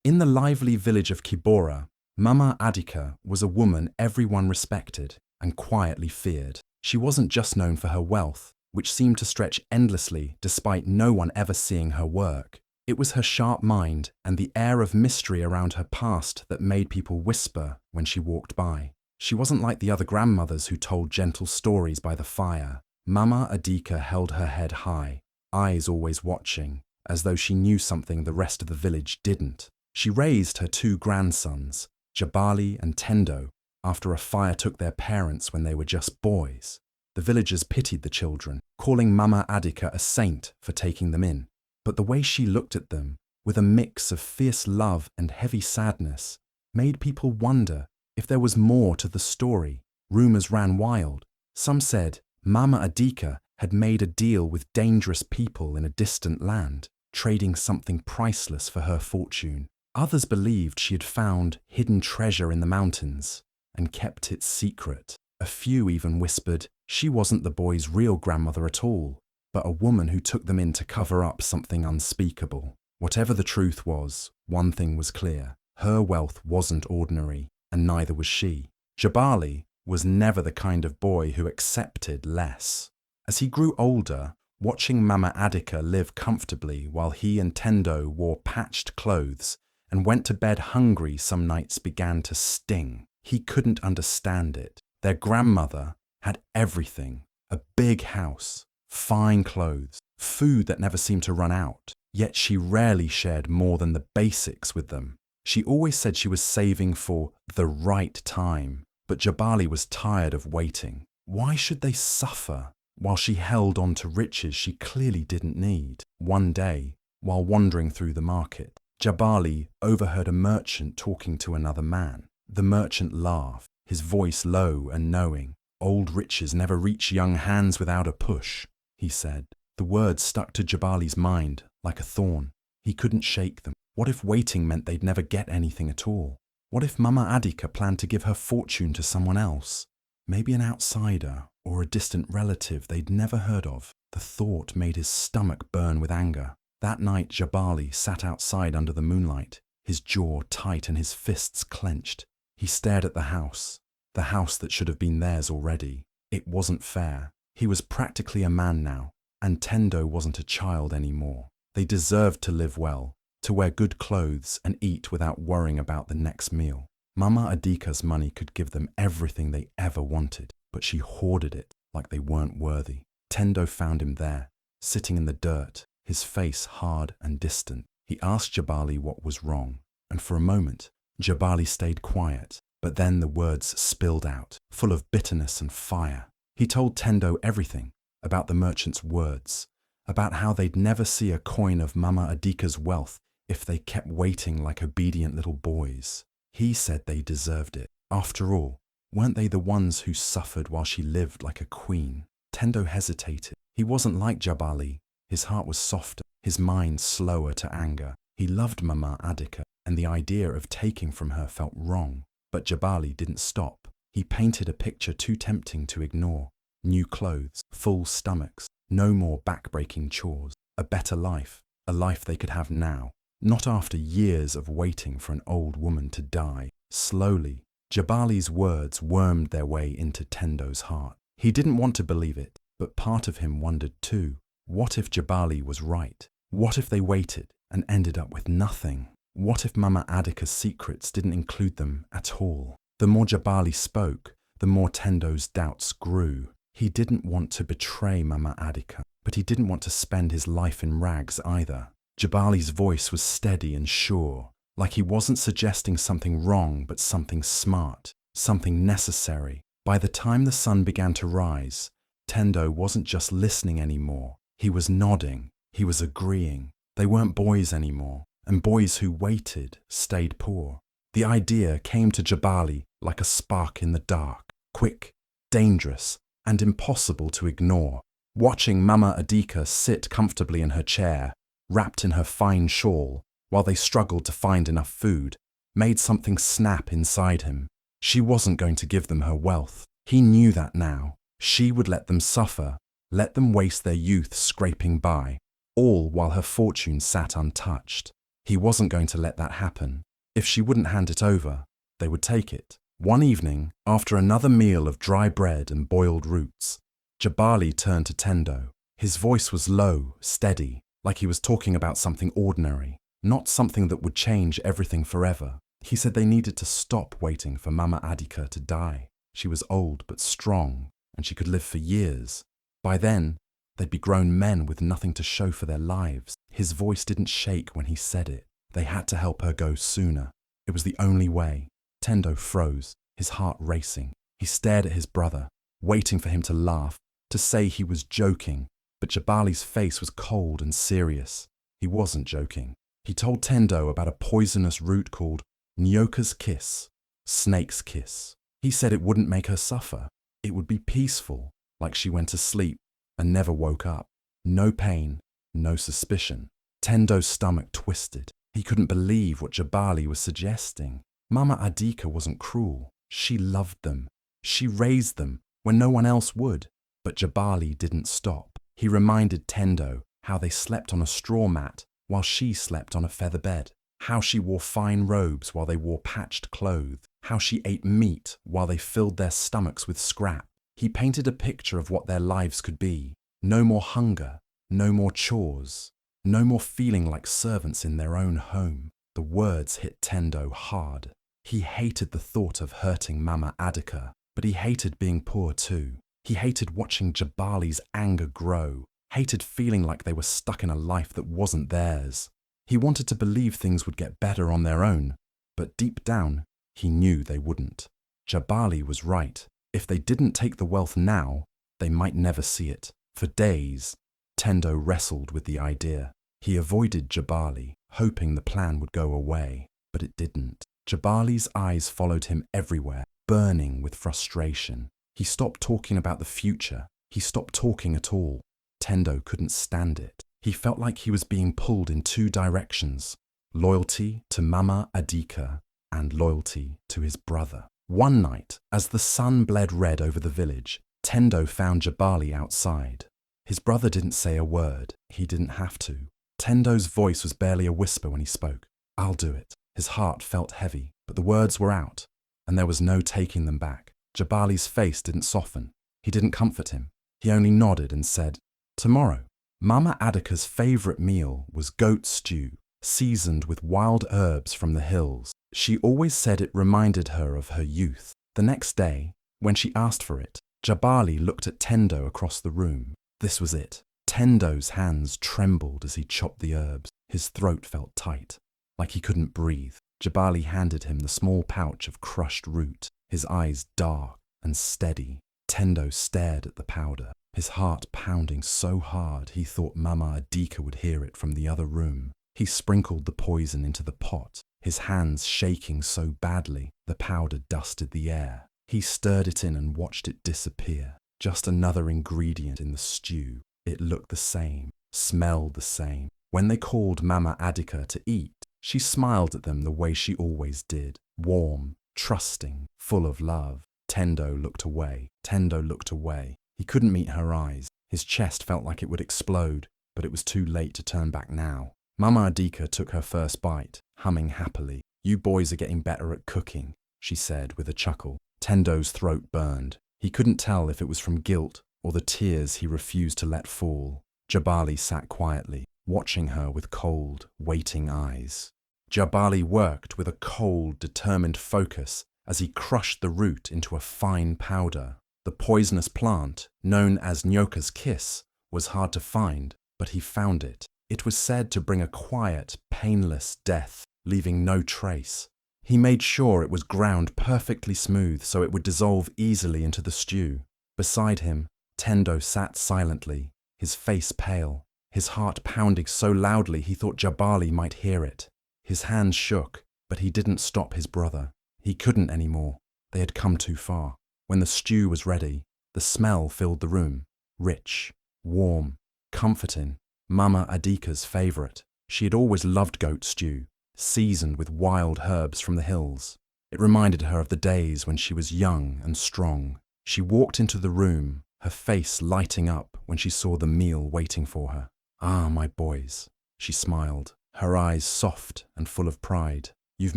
In the lively village of Kibora, Mama Adika was a woman everyone respected and quietly feared. She wasn't just known for her wealth, which seemed to stretch endlessly despite no one ever seeing her work. It was her sharp mind and the air of mystery around her past that made people whisper when she walked by. She wasn't like the other grandmothers who told gentle stories by the fire. Mama Adika held her head high, eyes always watching, as though she knew something the rest of the village didn't. She raised her two grandsons, Jabali and Tendo, after a fire took their parents when they were just boys. The villagers pitied the children, calling Mama Adika a saint for taking them in. But the way she looked at them, with a mix of fierce love and heavy sadness, made people wonder if there was more to the story. Rumors ran wild. Some said Mama Adika had made a deal with dangerous people in a distant land, trading something priceless for her fortune. Others believed she had found hidden treasure in the mountains and kept it secret. A few even whispered she wasn't the boys' real grandmother at all, but a woman who took them in to cover up something unspeakable. Whatever the truth was, one thing was clear: her wealth wasn't ordinary, and neither was she. Jabali was never the kind of boy who accepted less. As he grew older, watching Mama Adika live comfortably while he and Tendo wore patched clothes and went to bed hungry some nights began to sting. He couldn't understand it. Their grandmother had everything: a big house, fine clothes, food that never seemed to run out. Yet she rarely shared more than the basics with them. She always said she was saving for the right time, but Jabali was tired of waiting. Why should they suffer while she held on to riches she clearly didn't need? One day, while wandering through the market, Jabali overheard a merchant talking to another man. The merchant laughed, his voice low and knowing. "Old riches never reach young hands without a push," he said. The words stuck to Jabali's mind like a thorn. He couldn't shake them. What if waiting meant they'd never get anything at all? What if Mama Adika planned to give her fortune to someone else? Maybe an outsider or a distant relative they'd never heard of. The thought made his stomach burn with anger. That night Jabali sat outside under the moonlight, his jaw tight and his fists clenched. He stared at the house that should have been theirs already. It wasn't fair. He was practically a man now, and Tendo wasn't a child anymore. They deserved to live well, to wear good clothes and eat without worrying about the next meal. Mama Adika's money could give them everything they ever wanted, but she hoarded it like they weren't worthy. Tendo found him there, sitting in the dirt, his face hard and distant. He asked Jabali what was wrong, and for a moment, Jabali stayed quiet, but then the words spilled out, full of bitterness and fire. He told Tendo everything about the merchant's words, about how they'd never see a coin of Mama Adika's wealth if they kept waiting like obedient little boys. He said they deserved it. After all, weren't they the ones who suffered while she lived like a queen? Tendo hesitated. He wasn't like Jabali. His heart was softer, his mind slower to anger. He loved Mama Adika, and the idea of taking from her felt wrong. But Jabali didn't stop. He painted a picture too tempting to ignore. New clothes, full stomachs, no more back-breaking chores. A better life, a life they could have now, not after years of waiting for an old woman to die. Slowly, Jabali's words wormed their way into Tendo's heart. He didn't want to believe it, but part of him wondered too. What if Jabali was right? What if they waited and ended up with nothing? What if Mama Adika's secrets didn't include them at all? The more Jabali spoke, the more Tendo's doubts grew. He didn't want to betray Mama Adika, but he didn't want to spend his life in rags either. Jabali's voice was steady and sure, like he wasn't suggesting something wrong but something smart, something necessary. By the time the sun began to rise, Tendo wasn't just listening anymore. He was nodding, he was agreeing. They weren't boys anymore, and boys who waited stayed poor. The idea came to Jabali like a spark in the dark, quick, dangerous, and impossible to ignore. Watching Mama Adika sit comfortably in her chair, wrapped in her fine shawl, while they struggled to find enough food, made something snap inside him. She wasn't going to give them her wealth. He knew that now. She would let them suffer, let them waste their youth scraping by, all while her fortune sat untouched. He wasn't going to let that happen. If she wouldn't hand it over, they would take it. One evening, after another meal of dry bread and boiled roots, Jabali turned to Tendo. His voice was low, steady, like he was talking about something ordinary, not something that would change everything forever. He said they needed to stop waiting for Mama Adika to die. She was old but strong, and she could live for years. By then, they'd be grown men with nothing to show for their lives. His voice didn't shake when he said it. They had to help her go sooner. It was the only way. Tendo froze, his heart racing. He stared at his brother, waiting for him to laugh, to say he was joking, but Jabali's face was cold and serious. He wasn't joking. He told Tendo about a poisonous root called Nyoka's kiss, snake's kiss. He said it wouldn't make her suffer. It would be peaceful, like she went to sleep and never woke up. No pain, no suspicion. Tendo's stomach twisted. He couldn't believe what Jabali was suggesting. Mama Adika wasn't cruel. She loved them. She raised them when no one else would. But Jabali didn't stop. He reminded Tendo how they slept on a straw mat while she slept on a feather bed, how she wore fine robes while they wore patched clothes, how she ate meat while they filled their stomachs with scrap. He painted a picture of what their lives could be. No more hunger, no more chores, no more feeling like servants in their own home. The words hit Tendo hard. He hated the thought of hurting Mama Adika, but he hated being poor too. He hated watching Jabali's anger grow, hated feeling like they were stuck in a life that wasn't theirs. He wanted to believe things would get better on their own, but deep down, he knew they wouldn't. Jabali was right. If they didn't take the wealth now, they might never see it. For days, Tendo wrestled with the idea. He avoided Jabali, hoping the plan would go away, but it didn't. Jabali's eyes followed him everywhere, burning with frustration. He stopped talking about the future. He stopped talking at all. Tendo couldn't stand it. He felt like he was being pulled in two directions: loyalty to Mama Adika and loyalty to his brother. One night, as the sun bled red over the village, Tendo found Jabali outside. His brother didn't say a word. He didn't have to. Tendo's voice was barely a whisper when he spoke. "I'll do it." His heart felt heavy, but the words were out, and there was no taking them back. Jabali's face didn't soften. He didn't comfort him. He only nodded and said, "Tomorrow." Mama Adika's favourite meal was goat stew, seasoned with wild herbs from the hills. She always said it reminded her of her youth. The next day, when she asked for it, Jabali looked at Tendo across the room. This was it. Tendo's hands trembled as he chopped the herbs. His throat felt tight, like he couldn't breathe. Jabali handed him the small pouch of crushed root, his eyes dark and steady. Tendo stared at the powder, his heart pounding so hard he thought Mama Adika would hear it from the other room. He sprinkled the poison into the pot, his hands shaking so badly the powder dusted the air. He stirred it in and watched it disappear. Just another ingredient in the stew. It looked the same, smelled the same. When they called Mama Adika to eat, she smiled at them the way she always did, warm, trusting, full of love. Tendo looked away. Tendo looked away. He couldn't meet her eyes. His chest felt like it would explode, but it was too late to turn back now. Mama Adika took her first bite, humming happily. "You boys are getting better at cooking," she said with a chuckle. Tendo's throat burned. He couldn't tell if it was from guilt or the tears he refused to let fall. Jabali sat quietly, watching her with cold, waiting eyes. Jabali worked with a cold, determined focus as he crushed the root into a fine powder. The poisonous plant, known as Nyoka's kiss, was hard to find, but he found it. It was said to bring a quiet, painless death, leaving no trace. He made sure it was ground perfectly smooth so it would dissolve easily into the stew. Beside him, Tendo sat silently, his face pale, his heart pounding so loudly he thought Jabali might hear it. His hands shook, but he didn't stop his brother. He couldn't anymore. They had come too far. When the stew was ready, the smell filled the room. Rich, warm, comforting. Mama Adika's favourite. She had always loved goat stew, seasoned with wild herbs from the hills. It reminded her of the days when she was young and strong. She walked into the room, her face lighting up when she saw the meal waiting for her. "Ah, my boys," she smiled, her eyes soft and full of pride. "You've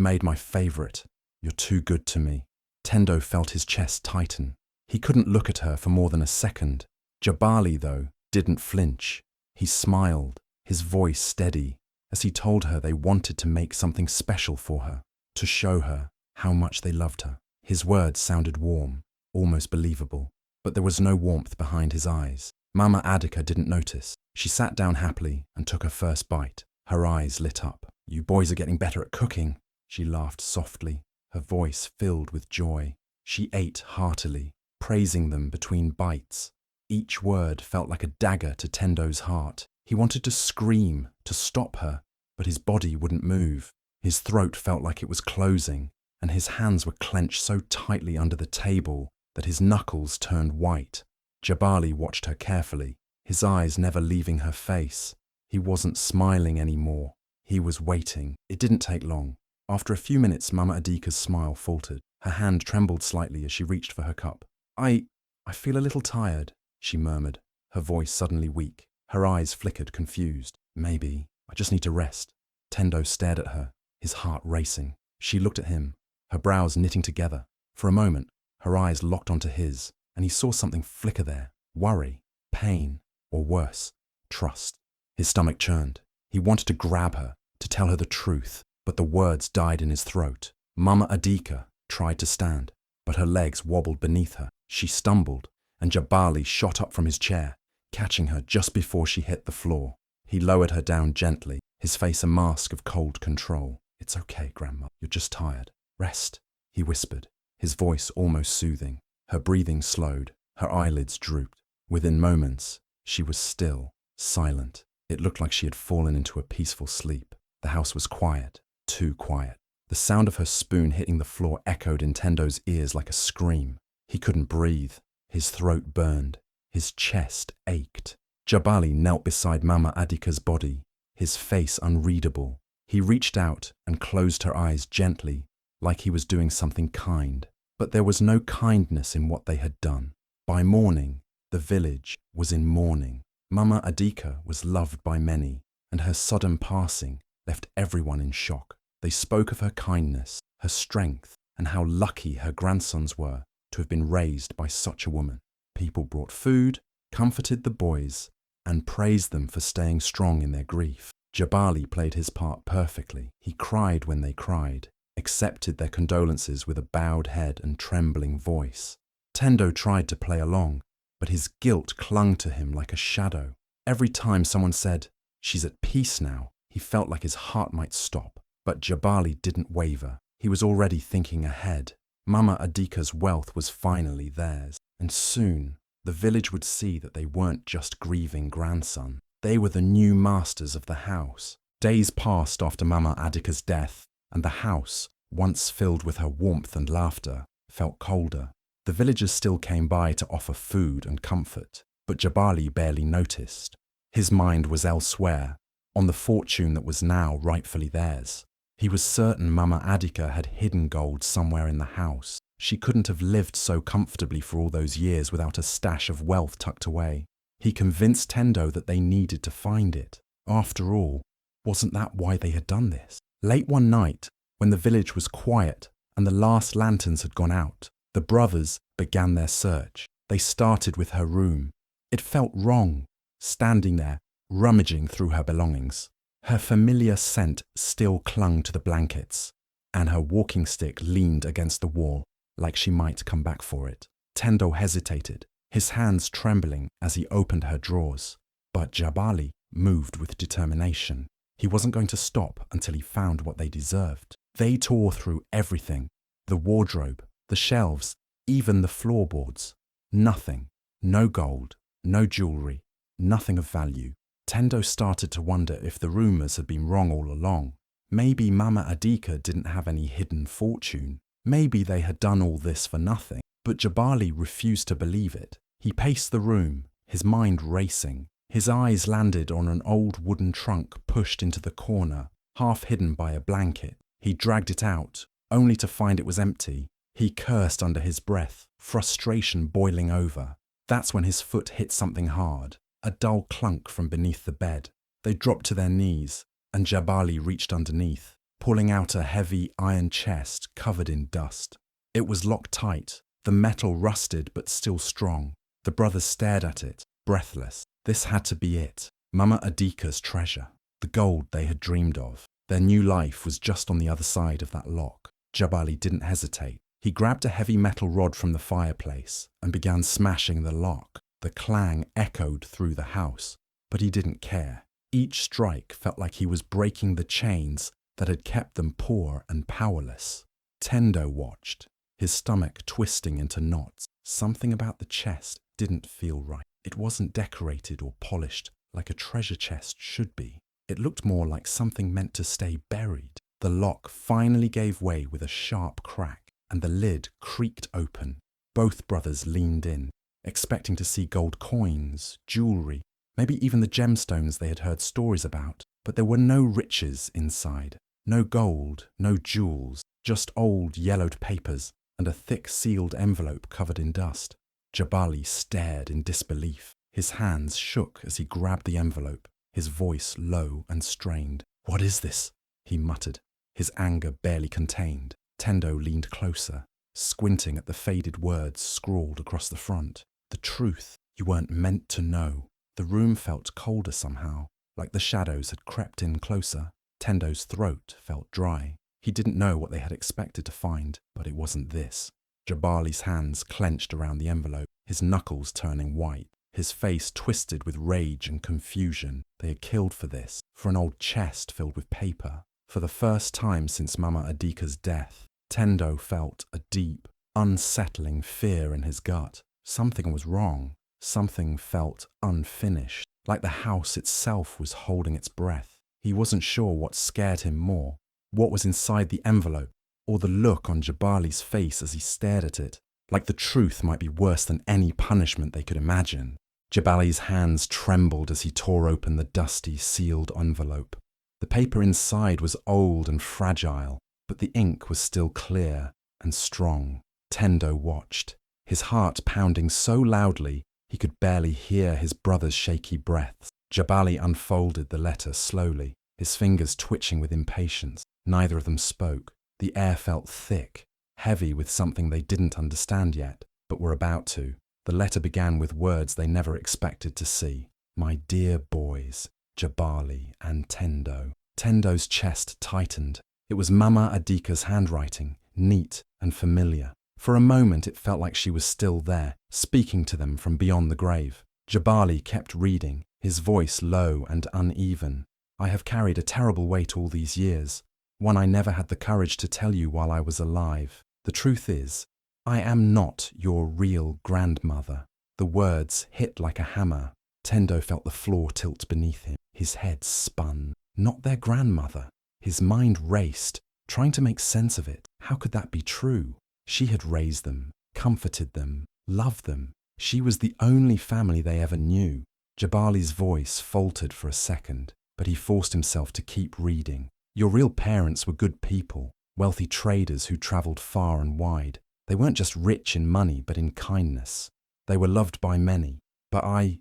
made my favorite. You're too good to me." Tendo felt his chest tighten. He couldn't look at her for more than a second. Jabali, though, didn't flinch. He smiled, his voice steady, as he told her they wanted to make something special for her, to show her how much they loved her. His words sounded warm, almost believable, but there was no warmth behind his eyes. Mama Adika didn't notice. She sat down happily and took her first bite. Her eyes lit up. "You boys are getting better at cooking." She laughed softly, her voice filled with joy. She ate heartily, praising them between bites. Each word felt like a dagger to Tendo's heart. He wanted to scream, to stop her, but his body wouldn't move. His throat felt like it was closing, and his hands were clenched so tightly under the table that his knuckles turned white. Jabali watched her carefully, his eyes never leaving her face. He wasn't smiling anymore. He was waiting. It didn't take long. After a few minutes, Mama Adika's smile faltered. Her hand trembled slightly as she reached for her cup. I feel a little tired," she murmured, her voice suddenly weak. Her eyes flickered, confused. "Maybe I just need to rest." Tendo stared at her, his heart racing. She looked at him, her brows knitting together. For a moment, her eyes locked onto his, and he saw something flicker there. Worry, pain, or worse, trust. His stomach churned. He wanted to grab her, to tell her the truth, but the words died in his throat. Mama Adika tried to stand, but her legs wobbled beneath her. She stumbled, and Jabali shot up from his chair, catching her just before she hit the floor. He lowered her down gently, his face a mask of cold control. "It's okay, Grandma. You're just tired. Rest," he whispered, his voice almost soothing. Her breathing slowed, her eyelids drooped. Within moments, she was still, silent. It looked like she had fallen into a peaceful sleep. The house was quiet, too quiet. The sound of her spoon hitting the floor echoed in Tendo's ears like a scream. He couldn't breathe. His throat burned. His chest ached. Jabali knelt beside Mama Adika's body, his face unreadable. He reached out and closed her eyes gently, like he was doing something kind. But there was no kindness in what they had done. By morning, the village was in mourning. Mama Adika was loved by many, and her sudden passing left everyone in shock. They spoke of her kindness, her strength, and how lucky her grandsons were to have been raised by such a woman. People brought food, comforted the boys, and praised them for staying strong in their grief. Jabali played his part perfectly. He cried when they cried, accepted their condolences with a bowed head and trembling voice. Tendo tried to play along, but his guilt clung to him like a shadow. Every time someone said, "She's at peace now," he felt like his heart might stop. But Jabali didn't waver. He was already thinking ahead. Mama Adika's wealth was finally theirs, and soon the village would see that they weren't just grieving grandson. They were the new masters of the house. Days passed after Mama Adika's death, and the house, once filled with her warmth and laughter, felt colder. The villagers still came by to offer food and comfort, but Jabali barely noticed. His mind was elsewhere, on the fortune that was now rightfully theirs. He was certain Mama Adika had hidden gold somewhere in the house. She couldn't have lived so comfortably for all those years without a stash of wealth tucked away. He convinced Tendo that they needed to find it. After all, wasn't that why they had done this? Late one night, when the village was quiet and the last lanterns had gone out, the brothers began their search. They started with her room. It felt wrong, standing there, rummaging through her belongings. Her familiar scent still clung to the blankets, and her walking stick leaned against the wall, like she might come back for it. Tendo hesitated, his hands trembling as he opened her drawers. But Jabali moved with determination. He wasn't going to stop until he found what they deserved. They tore through everything, the wardrobe, the shelves, even the floorboards. Nothing, no gold, no jewelry, nothing of value. Tendo started to wonder if the rumors had been wrong all along. Maybe Mama Adika didn't have any hidden fortune. Maybe they had done all this for nothing. But Jabali refused to believe it. He paced the room, his mind racing. His eyes landed on an old wooden trunk pushed into the corner, half hidden by a blanket. He dragged it out, only to find it was empty. He cursed under his breath, frustration boiling over. That's when his foot hit something hard, a dull clunk from beneath the bed. They dropped to their knees, and Jabali reached underneath, pulling out a heavy iron chest covered in dust. It was locked tight, the metal rusted but still strong. The brothers stared at it, breathless. This had to be it, Mama Adika's treasure, the gold they had dreamed of. Their new life was just on the other side of that lock. Jabali didn't hesitate. He grabbed a heavy metal rod from the fireplace and began smashing the lock. The clang echoed through the house, but he didn't care. Each strike felt like he was breaking the chains that had kept them poor and powerless. Tendo watched, his stomach twisting into knots. Something about the chest didn't feel right. It wasn't decorated or polished like a treasure chest should be. It looked more like something meant to stay buried. The lock finally gave way with a sharp crack, and the lid creaked open. Both brothers leaned in, expecting to see gold coins, jewelry, maybe even the gemstones they had heard stories about. But there were no riches inside. No gold, no jewels, just old yellowed papers and a thick sealed envelope covered in dust. Jabali stared in disbelief. His hands shook as he grabbed the envelope, his voice low and strained. "What is this?" he muttered, his anger barely contained. Tendo leaned closer, squinting at the faded words scrawled across the front. "The truth you weren't meant to know." The room felt colder somehow, like the shadows had crept in closer. Tendo's throat felt dry. He didn't know what they had expected to find, but it wasn't this. Jabali's hands clenched around the envelope, his knuckles turning white, his face twisted with rage and confusion. They had killed for this, for an old chest filled with paper. For the first time since Mama Adika's death, Tendo felt a deep, unsettling fear in his gut. Something was wrong. Something felt unfinished, like the house itself was holding its breath. He wasn't sure what scared him more, what was inside the envelope, or the look on Jabali's face as he stared at it, like the truth might be worse than any punishment they could imagine. Jabali's hands trembled as he tore open the dusty, sealed envelope. The paper inside was old and fragile, but the ink was still clear and strong. Tendo watched, his heart pounding so loudly he could barely hear his brother's shaky breaths. Jabali unfolded the letter slowly, his fingers twitching with impatience. Neither of them spoke. The air felt thick, heavy with something they didn't understand yet, but were about to. The letter began with words they never expected to see. "My dear boys, Jabali and Tendo." Tendo's chest tightened. It was Mama Adika's handwriting, neat and familiar. For a moment it felt like she was still there, speaking to them from beyond the grave. Jabali kept reading, his voice low and uneven. "I have carried a terrible weight all these years, one I never had the courage to tell you while I was alive. The truth is, I am not your real grandmother." The words hit like a hammer. Tendo felt the floor tilt beneath him. His head spun. Not their grandmother. His mind raced, trying to make sense of it. How could that be true? She had raised them, comforted them, loved them. She was the only family they ever knew. Jabali's voice faltered for a second, but he forced himself to keep reading. "Your real parents were good people, wealthy traders who travelled far and wide. They weren't just rich in money, but in kindness. They were loved by many. But I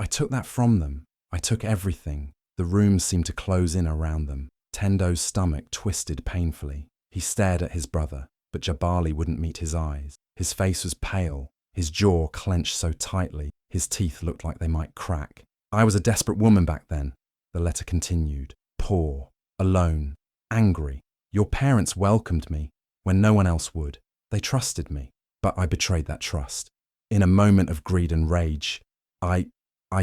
took that from them. I took everything." The room seemed to close in around them. Tendo's stomach twisted painfully. He stared at his brother, but Jabali wouldn't meet his eyes. His face was pale, his jaw clenched so tightly, his teeth looked like they might crack. "I was a desperate woman back then," the letter continued. "Poor, alone, angry. Your parents welcomed me when no one else would. They trusted me, but I betrayed that trust. In a moment of greed and rage, I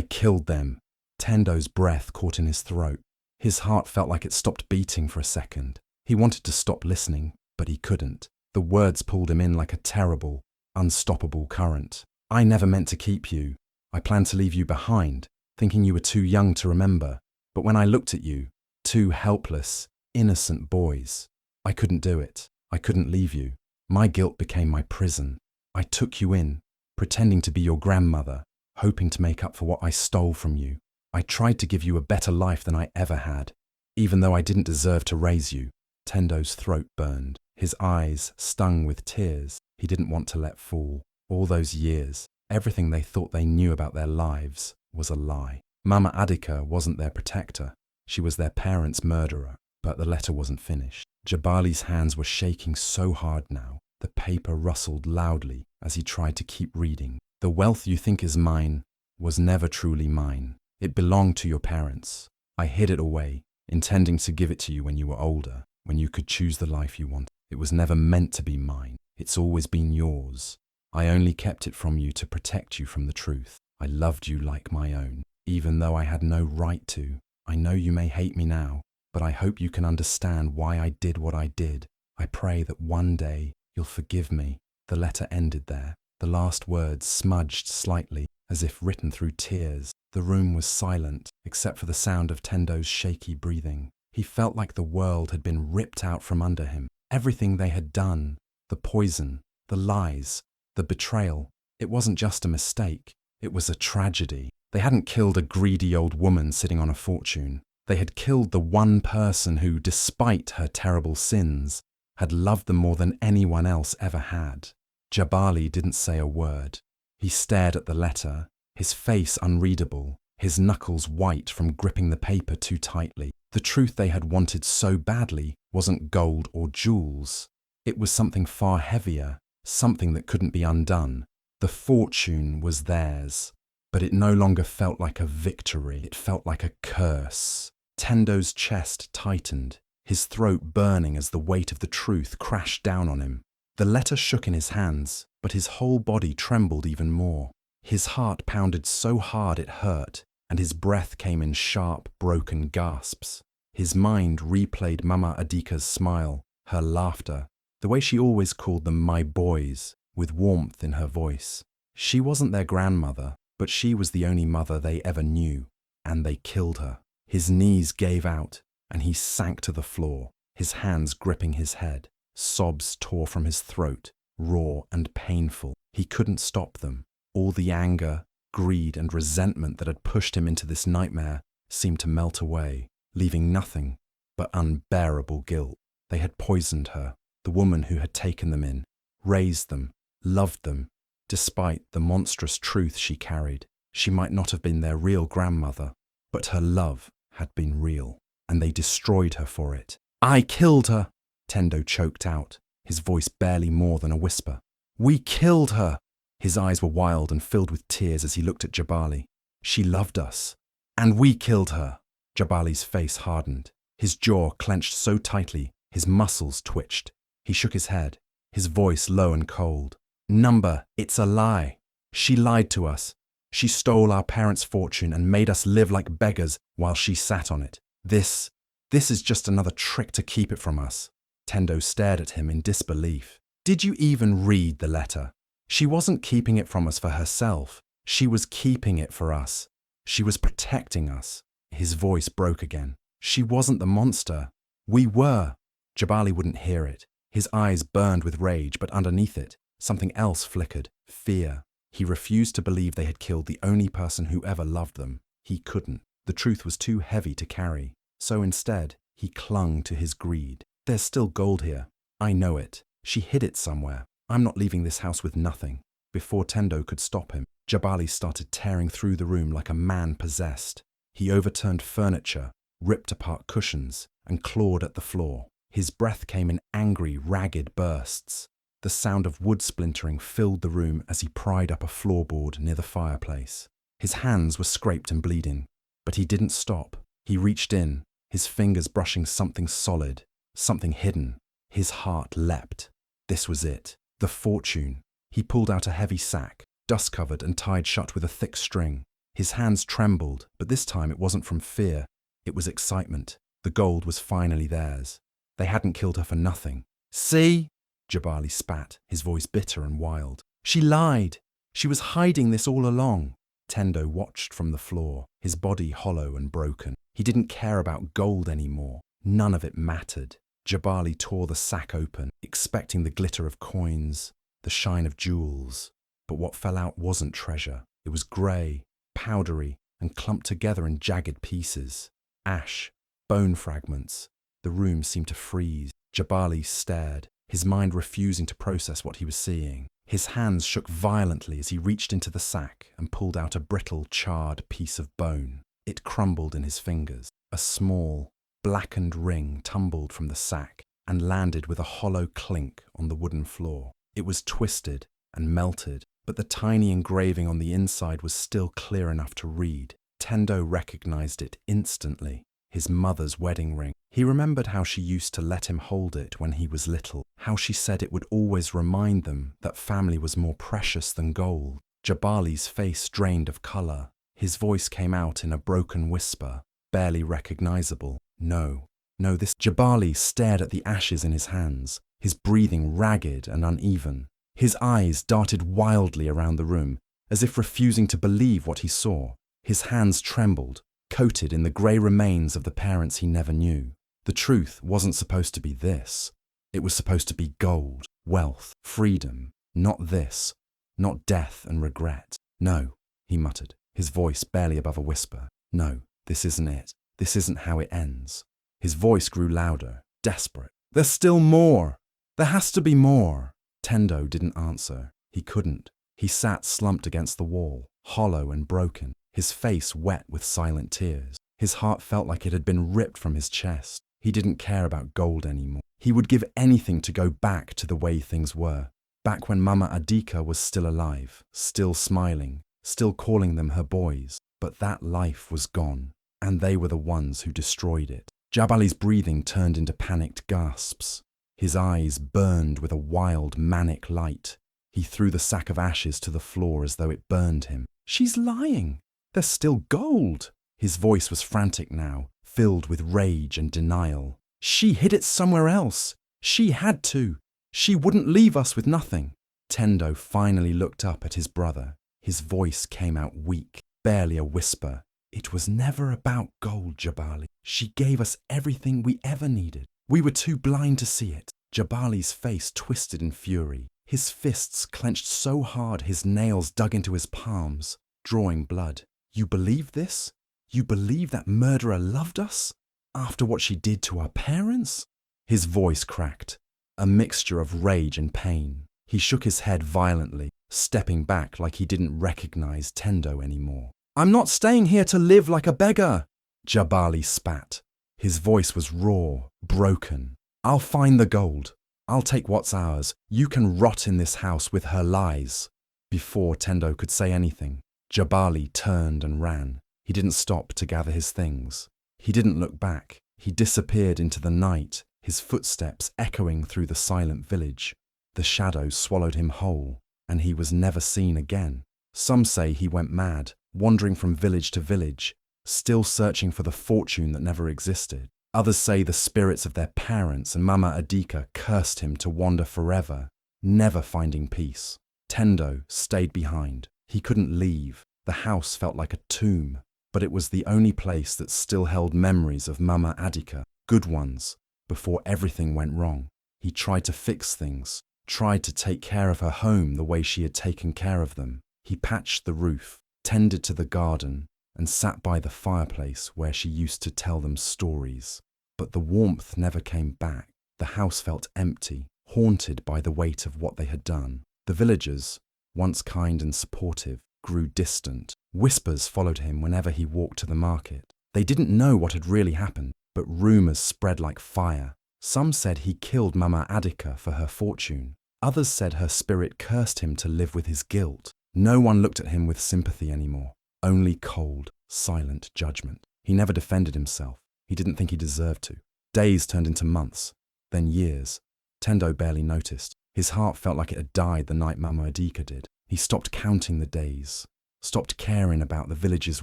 killed them." Tendo's breath caught in his throat. His heart felt like it stopped beating for a second. He wanted to stop listening, but he couldn't. The words pulled him in like a terrible, unstoppable current. "I never meant to keep you. I planned to leave you behind, thinking you were too young to remember. But when I looked at you, two helpless, innocent boys, I couldn't do it. I couldn't leave you. My guilt became my prison. I took you in, pretending to be your grandmother, hoping to make up for what I stole from you. I tried to give you a better life than I ever had, even though I didn't deserve to raise you." Tendo's throat burned. His eyes stung with tears he didn't want to let fall. All those years, everything they thought they knew about their lives was a lie. Mama Adika wasn't their protector. She was their parents' murderer, but the letter wasn't finished. Jabali's hands were shaking so hard now. The paper rustled loudly as he tried to keep reading. The wealth you think is mine was never truly mine. It belonged to your parents. I hid it away, intending to give it to you when you were older, when you could choose the life you wanted. It was never meant to be mine. It's always been yours. I only kept it from you to protect you from the truth. I loved you like my own, even though I had no right to. I know you may hate me now, but I hope you can understand why I did what I did. I pray that one day you'll forgive me. The letter ended there, the last words smudged slightly, as if written through tears. The room was silent, except for the sound of Tendo's shaky breathing. He felt like the world had been ripped out from under him. Everything they had done, the poison, the lies, the betrayal, it wasn't just a mistake, it was a tragedy. They hadn't killed a greedy old woman sitting on a fortune. They had killed the one person who, despite her terrible sins, had loved them more than anyone else ever had. Jabali didn't say a word. He stared at the letter, his face unreadable, his knuckles white from gripping the paper too tightly. The truth they had wanted so badly wasn't gold or jewels. It was something far heavier, something that couldn't be undone. The fortune was theirs, but it no longer felt like a victory. It felt like a curse. Tendo's chest tightened, his throat burning as the weight of the truth crashed down on him. The letter shook in his hands, but his whole body trembled even more. His heart pounded so hard it hurt, and his breath came in sharp, broken gasps. His mind replayed Mama Adika's smile, her laughter, the way she always called them my boys, with warmth in her voice. She wasn't their grandmother, but she was the only mother they ever knew, and they killed her. His knees gave out, and he sank to the floor, his hands gripping his head. Sobs tore from his throat, raw and painful. He couldn't stop them. All the anger, greed, and resentment that had pushed him into this nightmare seemed to melt away, leaving nothing but unbearable guilt. They had poisoned her, the woman who had taken them in, raised them, loved them. Despite the monstrous truth she carried, she might not have been their real grandmother, but her love had been real, and they destroyed her for it. I killed her, Tendo choked out, his voice barely more than a whisper. We killed her! His eyes were wild and filled with tears as he looked at Jabali. She loved us, and we killed her. Jabali's face hardened. His jaw clenched so tightly, his muscles twitched. He shook his head, his voice low and cold. Number, it's a lie. She lied to us. She stole our parents' fortune and made us live like beggars while she sat on it. This is just another trick to keep it from us. Tendo stared at him in disbelief. Did you even read the letter? She wasn't keeping it from us for herself. She was keeping it for us. She was protecting us. His voice broke again. She wasn't the monster. We were. Jabali wouldn't hear it. His eyes burned with rage, but underneath it, something else flickered. Fear. He refused to believe they had killed the only person who ever loved them. He couldn't. The truth was too heavy to carry. So instead, he clung to his greed. There's still gold here. I know it. She hid it somewhere. I'm not leaving this house with nothing. Before Tendo could stop him, Jabali started tearing through the room like a man possessed. He overturned furniture, ripped apart cushions, and clawed at the floor. His breath came in angry, ragged bursts. The sound of wood splintering filled the room as he pried up a floorboard near the fireplace. His hands were scraped and bleeding, but he didn't stop. He reached in, his fingers brushing something solid, something hidden. His heart leapt. This was it. The fortune. He pulled out a heavy sack, dust-covered and tied shut with a thick string. His hands trembled, but this time it wasn't from fear. It was excitement. The gold was finally theirs. They hadn't killed her for nothing. See? Jabali spat, his voice bitter and wild. She lied. She was hiding this all along. Tendo watched from the floor, his body hollow and broken. He didn't care about gold anymore. None of it mattered. Jabali tore the sack open, expecting the glitter of coins, the shine of jewels. But what fell out wasn't treasure. It was grey, powdery, and clumped together in jagged pieces. Ash, bone fragments. The room seemed to freeze. Jabali stared, his mind refusing to process what he was seeing. His hands shook violently as he reached into the sack and pulled out a brittle, charred piece of bone. It crumbled in his fingers. A small, blackened ring tumbled from the sack and landed with a hollow clink on the wooden floor. It was twisted and melted, but the tiny engraving on the inside was still clear enough to read. Tendo recognized it instantly. His mother's wedding ring. He remembered how she used to let him hold it when he was little, how she said it would always remind them that family was more precious than gold. Jabali's face drained of color. His voice came out in a broken whisper, barely recognizable. No, this. Jabali stared at the ashes in his hands, his breathing ragged and uneven. His eyes darted wildly around the room, as if refusing to believe what he saw. His hands trembled, coated in the grey remains of the parents he never knew. The truth wasn't supposed to be this. It was supposed to be gold, wealth, freedom. Not this. Not death and regret. No, he muttered, his voice barely above a whisper. No, this isn't it. This isn't how it ends. His voice grew louder, desperate. There's still more. There has to be more. Tendo didn't answer. He couldn't. He sat slumped against the wall, hollow and broken, his face wet with silent tears. His heart felt like it had been ripped from his chest. He didn't care about gold anymore. He would give anything to go back to the way things were, back when Mama Adika was still alive, still smiling, still calling them her boys. But that life was gone, and they were the ones who destroyed it. Jabali's breathing turned into panicked gasps. His eyes burned with a wild, manic light. He threw the sack of ashes to the floor as though it burned him. She's lying. There's still gold. His voice was frantic now, filled with rage and denial. She hid it somewhere else. She had to. She wouldn't leave us with nothing. Tendo finally looked up at his brother. His voice came out weak, barely a whisper. It was never about gold, Jabali. She gave us everything we ever needed. We were too blind to see it. Jabali's face twisted in fury. His fists clenched so hard his nails dug into his palms, drawing blood. You believe this? You believe that murderer loved us? After what she did to our parents? His voice cracked, a mixture of rage and pain. He shook his head violently, stepping back like he didn't recognize Tendo anymore. I'm not staying here to live like a beggar, Jabali spat. His voice was raw, broken. I'll find the gold. I'll take what's ours. You can rot in this house with her lies. Before Tendo could say anything, Jabali turned and ran. He didn't stop to gather his things. He didn't look back. He disappeared into the night, his footsteps echoing through the silent village. The shadows swallowed him whole, and he was never seen again. Some say he went mad, wandering from village to village, still searching for the fortune that never existed. Others say the spirits of their parents and Mama Adika cursed him to wander forever, never finding peace. Tendo stayed behind. He couldn't leave. The house felt like a tomb, but it was the only place that still held memories of Mama Adika, good ones, before everything went wrong. He tried to fix things, tried to take care of her home the way she had taken care of them. He patched the roof, tended to the garden, and sat by the fireplace where she used to tell them stories. But the warmth never came back. The house felt empty, haunted by the weight of what they had done. The villagers, once kind and supportive, grew distant. Whispers followed him whenever he walked to the market. They didn't know what had really happened, but rumours spread like fire. Some said he killed Mama Adika for her fortune. Others said her spirit cursed him to live with his guilt. No one looked at him with sympathy anymore. Only cold, silent judgment. He never defended himself. He didn't think he deserved to. Days turned into months, then years. Tendo barely noticed. His heart felt like it had died the night Mama Adika did. He stopped counting the days, stopped caring about the village's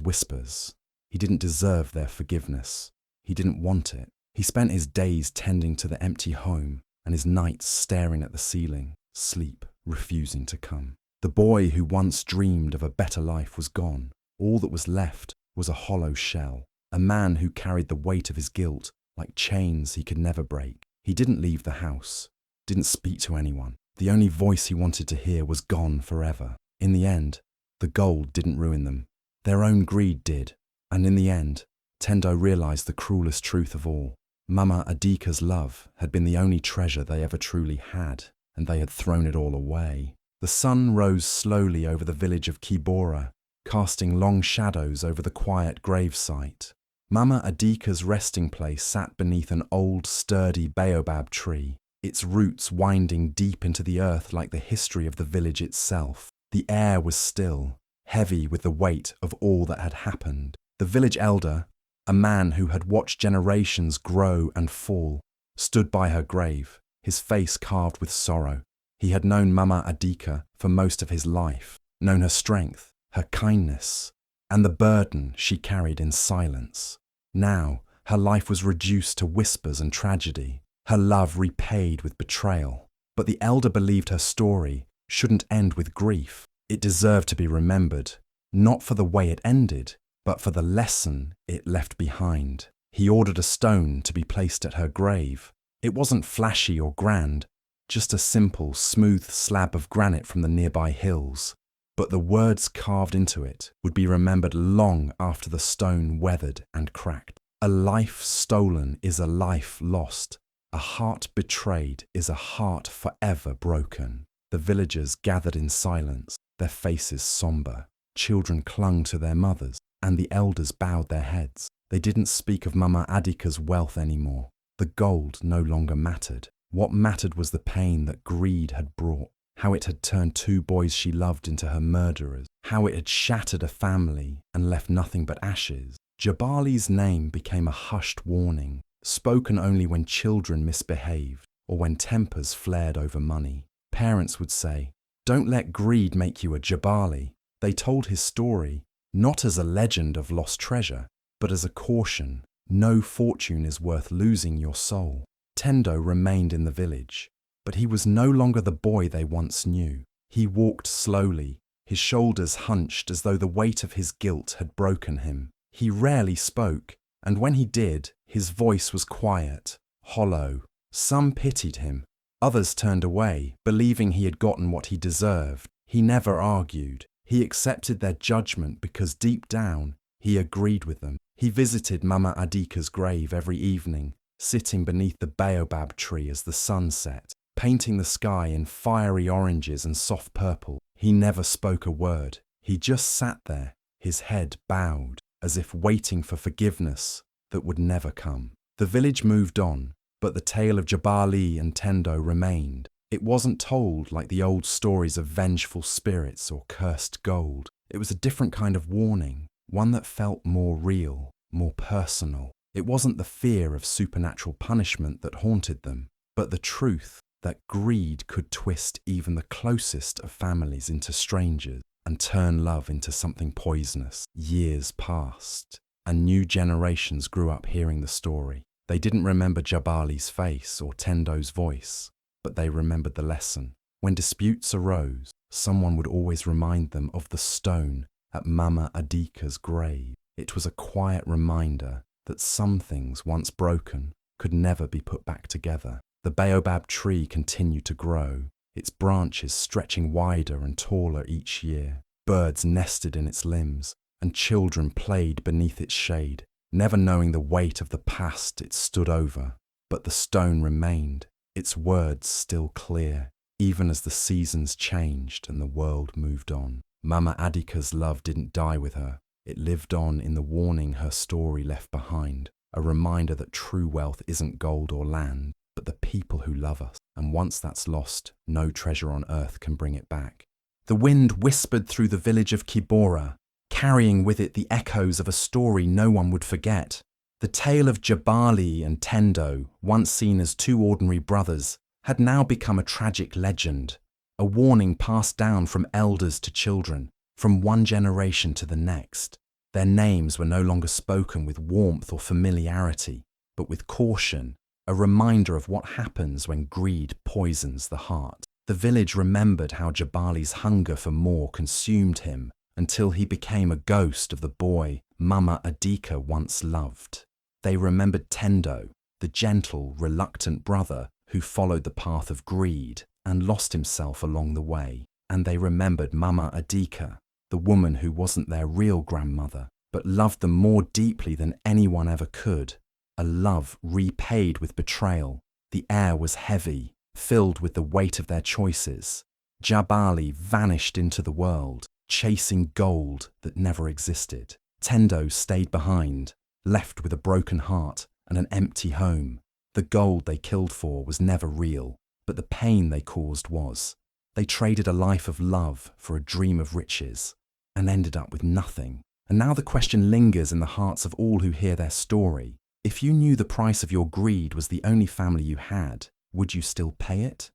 whispers. He didn't deserve their forgiveness. He didn't want it. He spent his days tending to the empty home and his nights staring at the ceiling, sleep refusing to come. The boy who once dreamed of a better life was gone. All that was left was a hollow shell, a man who carried the weight of his guilt like chains he could never break. He didn't leave the house, didn't speak to anyone. The only voice he wanted to hear was gone forever. In the end, the gold didn't ruin them. Their own greed did. And in the end, Tendo realized the cruelest truth of all. Mama Adika's love had been the only treasure they ever truly had, and they had thrown it all away. The sun rose slowly over the village of Kibora, casting long shadows over the quiet gravesite. Mama Adika's resting place sat beneath an old, sturdy baobab tree, its roots winding deep into the earth like the history of the village itself. The air was still, heavy with the weight of all that had happened. The village elder, a man who had watched generations grow and fall, stood by her grave, his face carved with sorrow. He had known Mama Adika for most of his life, known her strength, her kindness, and the burden she carried in silence. Now, her life was reduced to whispers and tragedy, her love repaid with betrayal. But the elder believed her story shouldn't end with grief. It deserved to be remembered, not for the way it ended, but for the lesson it left behind. He ordered a stone to be placed at her grave. It wasn't flashy or grand, just a simple, smooth slab of granite from the nearby hills. But the words carved into it would be remembered long after the stone weathered and cracked. A life stolen is a life lost. A heart betrayed is a heart forever broken. The villagers gathered in silence, their faces somber. Children clung to their mothers, and the elders bowed their heads. They didn't speak of Mama Adika's wealth anymore. The gold no longer mattered. What mattered was the pain that greed had brought, how it had turned two boys she loved into her murderers, how it had shattered a family and left nothing but ashes. Jabali's name became a hushed warning, spoken only when children misbehaved or when tempers flared over money. Parents would say, "Don't let greed make you a Jabali." They told his story, not as a legend of lost treasure, but as a caution. No fortune is worth losing your soul. Tendo remained in the village, but he was no longer the boy they once knew. He walked slowly, his shoulders hunched as though the weight of his guilt had broken him. He rarely spoke, and when he did, his voice was quiet, hollow. Some pitied him, others turned away, believing he had gotten what he deserved. He never argued. He accepted their judgment because deep down, he agreed with them. He visited Mama Adika's grave every evening, sitting beneath the baobab tree as the sun set, painting the sky in fiery oranges and soft purple. He never spoke a word. He just sat there, his head bowed, as if waiting for forgiveness that would never come. The village moved on, but the tale of Jabali and Tendo remained. It wasn't told like the old stories of vengeful spirits or cursed gold. It was a different kind of warning, one that felt more real, more personal. It wasn't the fear of supernatural punishment that haunted them, but the truth that greed could twist even the closest of families into strangers and turn love into something poisonous. Years passed, and new generations grew up hearing the story. They didn't remember Jabali's face or Tendo's voice, but they remembered the lesson. When disputes arose, someone would always remind them of the stone at Mama Adika's grave. It was a quiet reminder that some things once broken could never be put back together. The baobab tree continued to grow, its branches stretching wider and taller each year. Birds nested in its limbs, and children played beneath its shade, never knowing the weight of the past it stood over. But the stone remained, its words still clear, even as the seasons changed and the world moved on. Mama Adika's love didn't die with her. It lived on in the warning her story left behind, a reminder that true wealth isn't gold or land, but the people who love us. And once that's lost, no treasure on earth can bring it back. The wind whispered through the village of Kibora, carrying with it the echoes of a story no one would forget. The tale of Jabali and Tendo, once seen as two ordinary brothers, had now become a tragic legend, a warning passed down from elders to children, from one generation to the next. Their names were no longer spoken with warmth or familiarity, but with caution, a reminder of what happens when greed poisons the heart. The village remembered how Jabali's hunger for more consumed him until he became a ghost of the boy Mama Adika once loved. They remembered Tendo, the gentle, reluctant brother who followed the path of greed and lost himself along the way. And they remembered Mama Adika, the woman who wasn't their real grandmother, but loved them more deeply than anyone ever could. A love repaid with betrayal. The air was heavy, filled with the weight of their choices. Jabali vanished into the world, chasing gold that never existed. Tendo stayed behind, left with a broken heart and an empty home. The gold they killed for was never real, but the pain they caused was. They traded a life of love for a dream of riches and ended up with nothing. And now the question lingers in the hearts of all who hear their story. If you knew the price of your greed was the only family you had, would you still pay it?